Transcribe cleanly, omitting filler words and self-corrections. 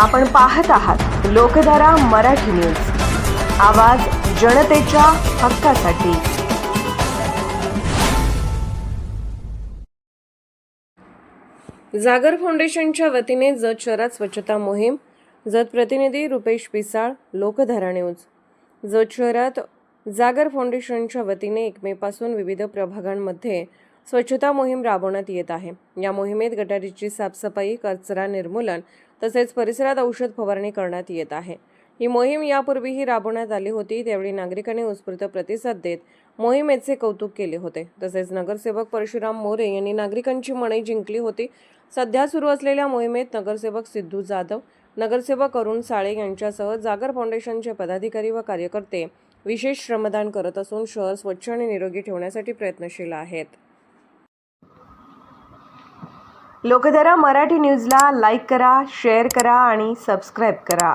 आपण पाहत आहात लोकधारा मराठी न्यूज, आवाज जनतेच्या हक्कासाठी। जागर फाउंडेशनच्या वतीने जत शहरात स्वच्छता मोहीम। जत प्रतिनिधी रुपेश पिसाळ, लोकधारा न्यूज। जत शहरात जागर फाउंडेशनच्या वतीने 1 मे पासून विविध प्रभागांमध्ये स्वच्छता मोहीम राबवण्यात येत आहे। या मोहिमेत गटारीची साफसफाई, कचरा निर्मूलन तसेच परिसरात औषध फवारणी करण्यात येत आहे। ही मोहीम यापूर्वीही राबवण्यात आली होती, त्यावेळी नागरिकांनी उत्स्फूर्त प्रतिसाद देत मोहिमेचे कौतुक केले होते। तसेच नगरसेवक परशुराम मोरे यांनी नागरिकांची मने जिंकली होती। सध्या सुरू असलेल्या मोहिमेत नगरसेवक सिद्धू जाधव, नगरसेवक अरुण साळे यांच्यासह जागर फाउंडेशनचे पदाधिकारी व कार्यकर्ते विशेष श्रमदान करत असून शहर स्वच्छ आणि निरोगी ठेवण्यासाठी प्रयत्नशील आहेत। लोकधारा मराठी न्यूजला लाईक करा, शेअर करा आणि सबस्क्राईब करा।